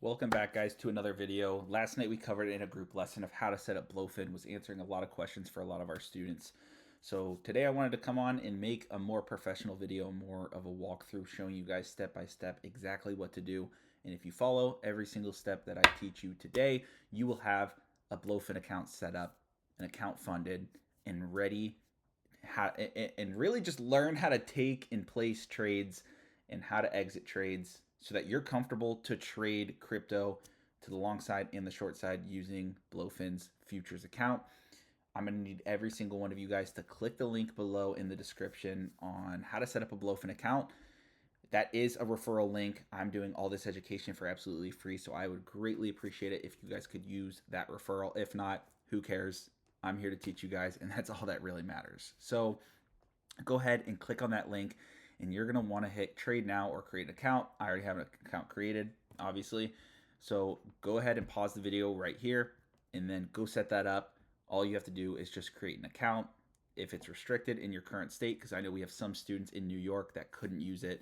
Welcome back, guys, to another video. Last night we covered in a group lesson of how to set up BloFin, was answering a lot of questions for a lot of our students. So today I wanted to come on and make a more professional video, more of a walkthrough, showing you guys step by step exactly what to do. And if you follow every single step that I teach you today, you will have a BloFin account set up, an account funded, and ready, and really just learn how to take and place trades and how to exit trades so that you're comfortable to trade crypto to the long side and the short side using BloFin's futures account. I'm going to need every single one of you guys to click the link below in the description on how to set up a BloFin account. That is a referral link. I'm doing all this education for absolutely free, so I would greatly appreciate it if you guys could use that referral. If not, who cares? I'm here to teach you guys, and that's all that really matters. So go ahead and click on that link, and you're going to want to hit trade now or create an account. I already have an account created, obviously. So go ahead and pause the video right here, and then go set that up. All you have to do is just create an account if it's restricted in your current state, because I know we have some students in New York that couldn't use it.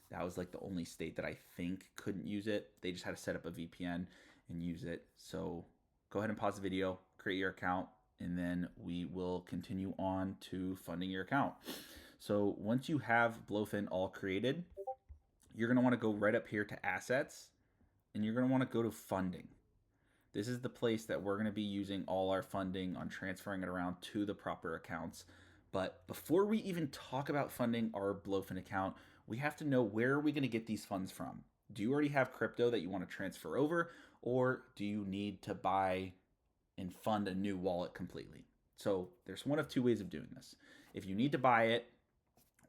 That was like the only state that I think couldn't use it. They just had to set up a VPN and use it. So go ahead and pause the video, create your account, and then we will continue on to funding your account. So once you have BloFin all created, you're going to want to go right up here to assets, and you're going to want to go to funding. This is the place that we're going to be using all our funding on, transferring it around to the proper accounts. But before we even talk about funding our BloFin account, we have to know, where are we going to get these funds from? Do you already have crypto that you want to transfer over, or do you need to buy and fund a new wallet completely? So there's one of two ways of doing this. If you need to buy it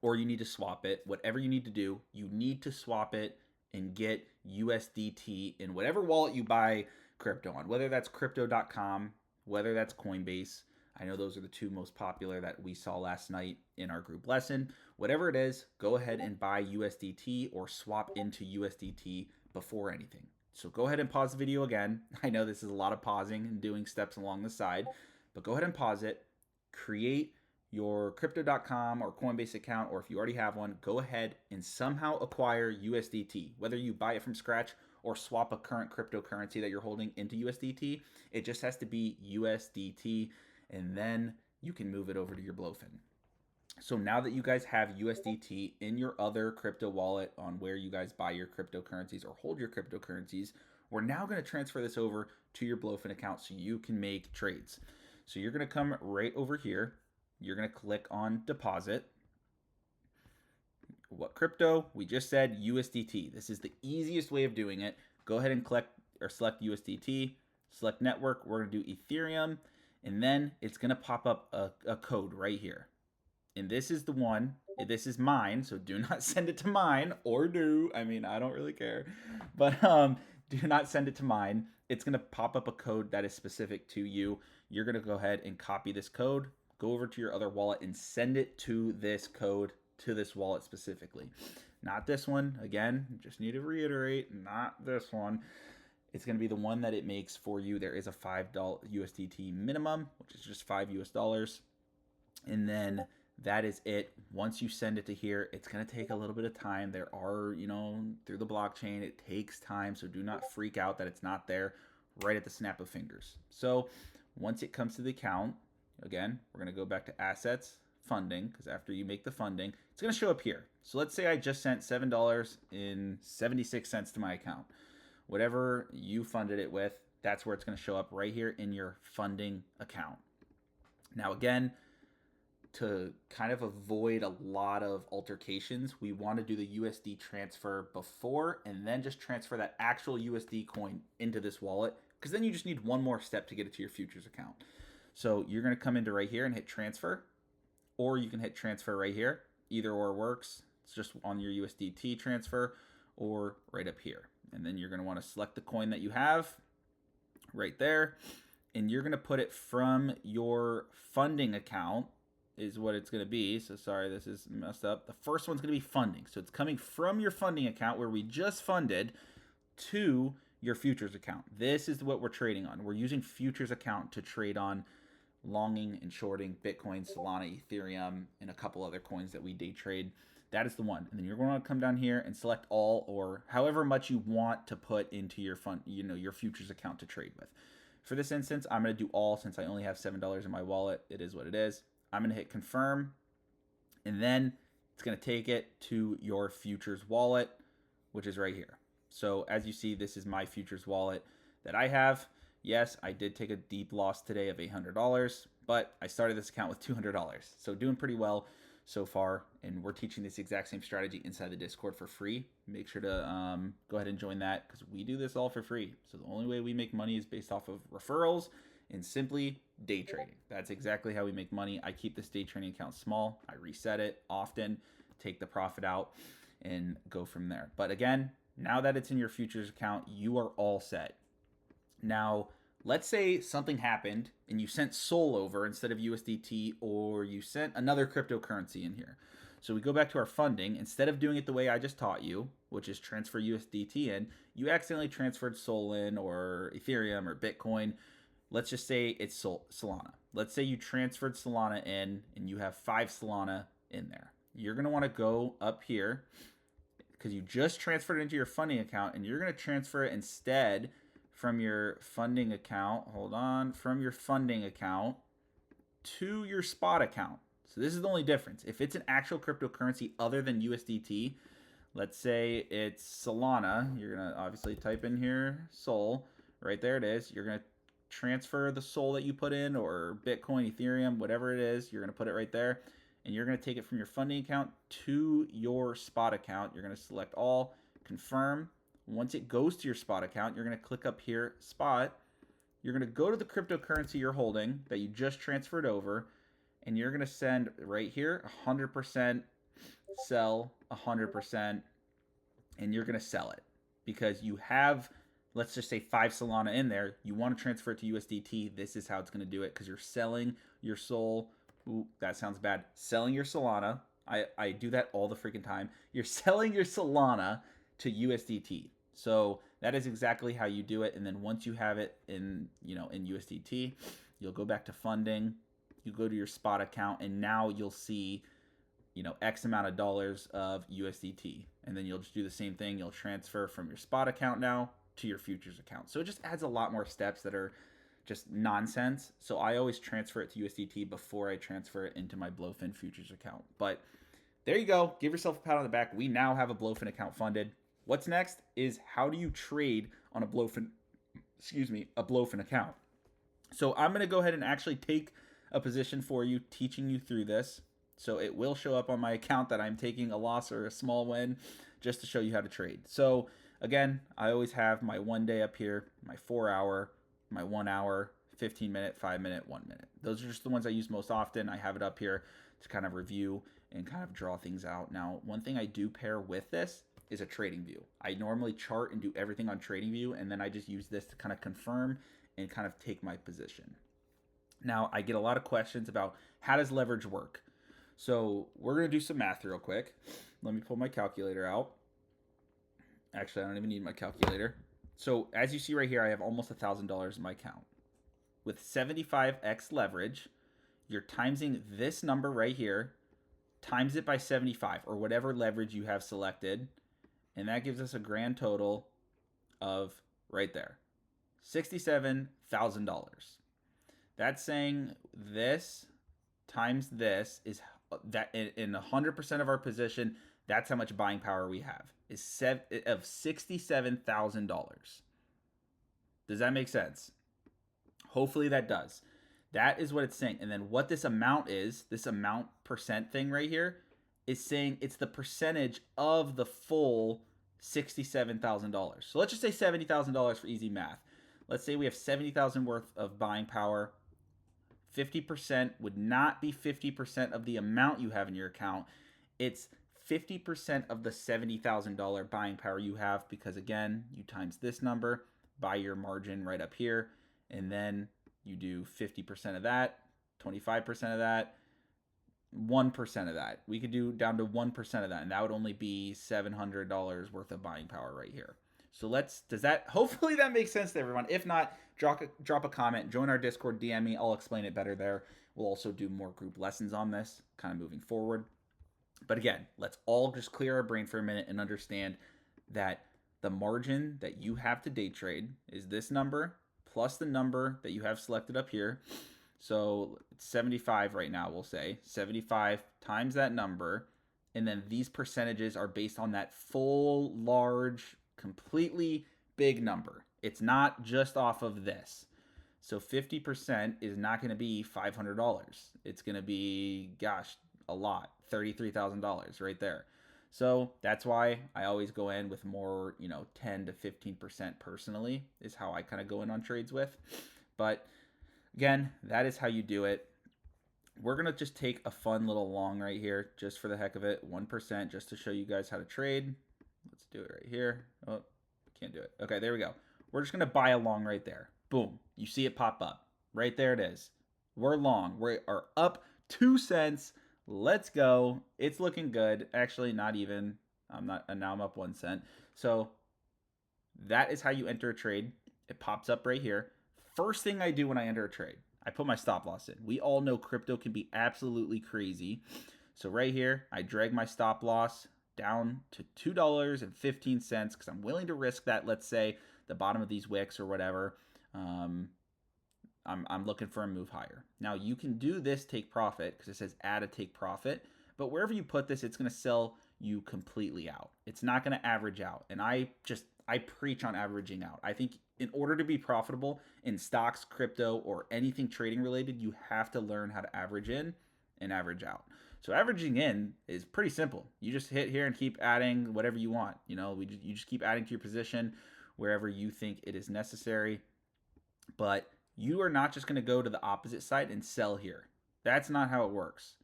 or you need to swap it, whatever you need to do, you need to swap it and get USDT in whatever wallet you buy crypto on, whether that's crypto.com, whether that's Coinbase. I know those are the two most popular that we saw last night in our group lesson. Whatever it is, go ahead and buy USDT or swap into USDT before anything. So go ahead and pause the video again. I know this is a lot of pausing and doing steps along the side, but go ahead and pause it. Create your crypto.com or Coinbase account, or if you already have one, go ahead and somehow acquire USDT. Whether you buy it from scratch or swap a current cryptocurrency that you're holding into USDT, it just has to be USDT, and then you can move it over to your BloFin. So now that you guys have USDT in your other crypto wallet on where you guys buy your cryptocurrencies or hold your cryptocurrencies, we're now going to transfer this over to your BloFin account so you can make trades. So you're going to come right over here. You're going to click on deposit. What crypto? We just said USDT. This is the easiest way of doing it. Go ahead and click or select USDT, select network. We're going to do Ethereum, and then it's going to pop up a code right here. And this is the one, this is mine, so do not send it to mine, or do, I mean, I don't really care, but do not send it to mine. It's going to pop up a code that is specific to you. You're going to go ahead and copy this code, go over to your other wallet, and send it to this code, to this wallet specifically. Not this one. Again, just need to reiterate, not this one. It's going to be the one that it makes for you. There is a $5 USDT minimum, which is just $5 US. And then that is it. Once you send it to here, it's going to take a little bit of time. There are, through the blockchain, it takes time. So do not freak out that it's not there right at the snap of fingers. So once it comes to the account, again, we're going to go back to assets, funding, because after you make the funding, it's going to show up here. So let's say I just sent $7.76 to my account. Whatever you funded it with, that's where it's going to show up right here in your funding account. Now, again, to kind of avoid a lot of altercations, we want to do the USD transfer before and then just transfer that actual USD coin into this wallet, because then you just need one more step to get it to your futures account. So you're going to come into right here and hit transfer, or you can hit transfer right here. Either or works. It's just on your USDT transfer or right up here. And then you're going to want to select the coin that you have right there, and you're going to put it from your funding account is what it's going to be. So sorry, this is messed up. The first one's going to be funding. So it's coming from your funding account where we just funded to your futures account. This is what we're trading on. We're using futures account to trade on longing and shorting Bitcoin, Solana, Ethereum, and a couple other coins that we day trade. that is the one. And then you're going to come down here and select all, or however much you want to put into your fund, your futures account to trade with. For this instance, I'm going to do all since I only have $7 in my wallet. It is what it is. I'm going to hit confirm, and then it's going to take it to your futures wallet, which is right here. So as you see, this is my futures wallet that I have. Yes, I did take a deep loss today of $800, but I started this account with $200. So doing pretty well so far. And we're teaching this exact same strategy inside the Discord for free. Make sure to go ahead and join that because we do this all for free. So the only way we make money is based off of referrals and simply day trading. That's exactly how we make money. I keep this day trading account small. I reset it often, take the profit out, and go from there. But again, now that it's in your futures account, you are all set. Now, let's say something happened and you sent SOL over instead of USDT, or you sent another cryptocurrency in here. So we go back to our funding. Instead of doing it the way I just taught you, which is transfer USDT in, you accidentally transferred SOL in, or Ethereum, or Bitcoin. Let's just say it's Solana. Let's say you transferred Solana in and you have 5 Solana in there. You're going to want to go up here because you just transferred it into your funding account, and you're going to transfer it instead from your funding account, from your funding account to your spot account. So this is the only difference. If it's an actual cryptocurrency other than USDT, let's say it's Solana, you're going to obviously type in here SOL, right there it is. You're going to transfer the SOL that you put in, or Bitcoin, Ethereum, whatever it is, you're going to put it right there. And you're going to take it from your funding account to your spot account. You're going to select all, confirm. Once it goes to your spot account, you're going to click up here, spot. You're going to go to the cryptocurrency you're holding that you just transferred over, and you're going to send right here 100% sell, 100%, and you're going to sell it because you have, let's just say 5 Solana in there. You want to transfer it to USDT. This is how it's going to do it because you're selling your SOL. Ooh, that sounds bad. Selling your Solana. I do that all the freaking time. You're selling your Solana to USDT. So that is exactly how you do it. And then once you have it in USDT, you'll go back to funding. You go to your spot account, and now you'll see, X amount of dollars of USDT. And then you'll just do the same thing. You'll transfer from your spot account now to your futures account. So it just adds a lot more steps that are just nonsense. So I always transfer it to USDT before I transfer it into my BloFin futures account. But there you go. Give yourself a pat on the back. We now have a BloFin account funded. What's next is how do you trade on a BloFin account. So I'm going to go ahead and actually take a position for you, teaching you through this. So it will show up on my account that I'm taking a loss or a small win just to show you how to trade. So again, I always have my 1 day up here, my 4 hour, my 1 hour, 15 minute, 5 minute, 1 minute. Those are just the ones I use most often. I have it up here to kind of review and kind of draw things out. Now, one thing I do pair with this is a trading view. I normally chart and do everything on trading view, and then I just use this to kind of confirm and kind of take my position. Now, I get a lot of questions about how does leverage work? So we're going to do some math real quick. Let me pull my calculator out. Actually, I don't even need my calculator. So as you see right here, I have almost $1,000 in my account. With 75x leverage, you're timesing this number right here, times it by 75, or whatever leverage you have selected, and that gives us a grand total of, right there, $67,000. That's saying this times this is that in 100% of our position, that's how much buying power we have, is $67,000. Does that make sense? Hopefully that does. That is what it's saying. And then what this amount is, this amount percent thing right here, is saying it's the percentage of the full $67,000. So let's just say $70,000 for easy math. Let's say we have $70,000 worth of buying power. 50% would not be 50% of the amount you have in your account. It's 50% of the $70,000 buying power you have, because again, you times this number by your margin right up here, and then you do 50% of that, 25% of that, 1% of that. We could do down to 1% of that, and that would only be $700 worth of buying power right here. So hopefully that makes sense to everyone. If not, drop a comment, join our Discord, DM me, I'll explain it better there. We'll also do more group lessons on this kind of moving forward. But again, let's all just clear our brain for a minute and understand that the margin that you have to day trade is this number plus the number that you have selected up here. So it's 75 right now, we'll say 75 times that number. And then these percentages are based on that full, large, completely big number. It's not just off of this. So 50% is not going to be $500. It's going to be, gosh, a lot, $33,000 right there. So that's why I always go in with more, 10 to 15% personally is how I kind of go in on trades with. But again, that is how you do it. We're going to just take a fun little long right here just for the heck of it, 1% just to show you guys how to trade. Let's do it right here. Oh, can't do it. Okay, there we go. We're just going to buy a long right there. Boom. You see it pop up. Right there it is. We're long. We are up 2 cents. Let's go. It's looking good. Actually, not even. Now I'm up 1 cent. So that is how you enter a trade. It pops up right here. First thing I do when I enter a trade, I put my stop loss in. We all know crypto can be absolutely crazy. So right here, I drag my stop loss down to $2.15 because I'm willing to risk that, let's say, the bottom of these wicks or whatever. I'm looking for a move higher. Now you can do this take profit because it says add a take profit, but wherever you put this, it's going to sell you completely out. It's not going to average out. And I preach on averaging out. I think in order to be profitable in stocks, crypto, or anything trading related, you have to learn how to average in and average out. So averaging in is pretty simple. You just hit here and keep adding whatever you want. You just keep adding to your position wherever you think it is necessary. But you are not just going to go to the opposite side and sell here. That's not how it works.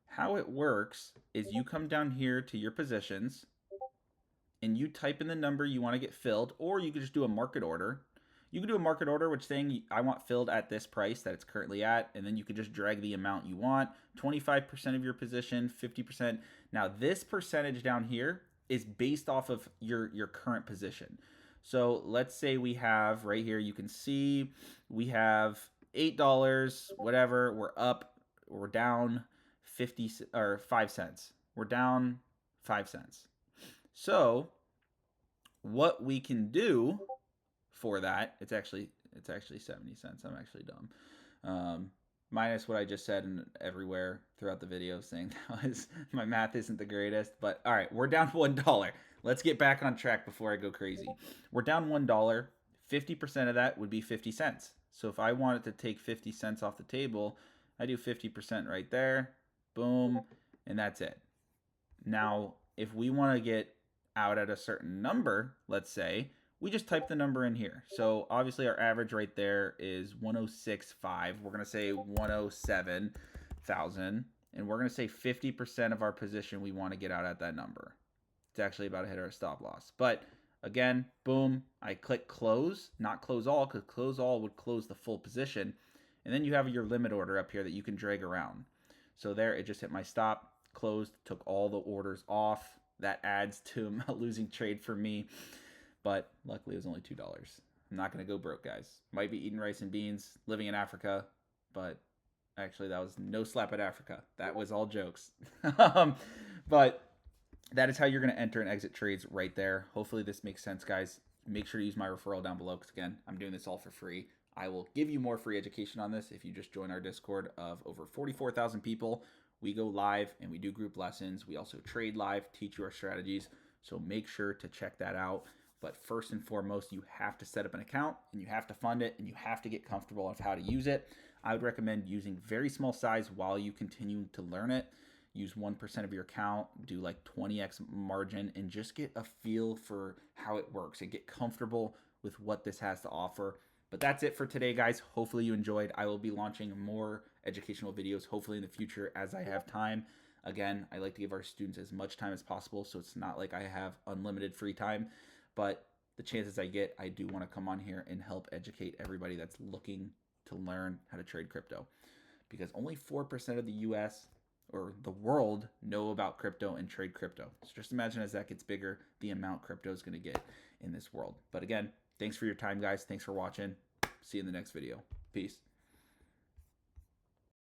How it works is you come down here to your positions and you type in the number you want to get filled, or you could just do a market order. You can do a market order, which saying I want filled at this price that it's currently at, and then you can just drag the amount you want, 25% of your position, 50%. Now this percentage down here is based off of your current position. So let's say we have right here, you can see we have $8, whatever, we're down 50 or 5 cents. We're down 5 cents. So what we can do for that, it's actually 70 cents. I'm actually dumb. Minus what I just said and everywhere throughout the video saying that was my math isn't the greatest, but all right, we're down $1. Let's get back on track before I go crazy. We're down $1. 50% of that would be 50 cents. So if I wanted to take 50 cents off the table, I do 50% right there. Boom. And that's it. Now, if we want to get out at a certain number, let's say, we just type the number in here. So obviously our average right there is 106.5. We're going to say 107,000. And we're going to say 50% of our position we want to get out at that number. It's actually about to hit our stop loss. But again, boom, I click close, not close all, because close all would close the full position. And then you have your limit order up here that you can drag around. So there, it just hit my stop, closed, took all the orders off. That adds to a losing trade for me. But luckily it was only $2. I'm not going to go broke, guys. Might be eating rice and beans, living in Africa, but actually that was no slap at Africa. That was all jokes. But that is how you're going to enter and exit trades right there. Hopefully this makes sense, guys. Make sure to use my referral down below because, again, I'm doing this all for free. I will give you more free education on this if you just join our Discord of over 44,000 people. We go live and we do group lessons. We also trade live, teach you our strategies. So make sure to check that out. But first and foremost, you have to set up an account and you have to fund it and you have to get comfortable with how to use it. I would recommend using very small size while you continue to learn it. Use 1% of your account, do like 20x margin, and just get a feel for how it works and get comfortable with what this has to offer. But that's it for today, guys. Hopefully you enjoyed. I will be launching more educational videos, hopefully in the future as I have time. Again, I like to give our students as much time as possible, so it's not like I have unlimited free time. But the chances I get, I do want to come on here and help educate everybody that's looking to learn how to trade crypto. Because only 4% of the US or the world know about crypto and trade crypto. So just imagine as that gets bigger, the amount crypto is going to get in this world. But again, thanks for your time, guys. Thanks for watching. See you in the next video. Peace.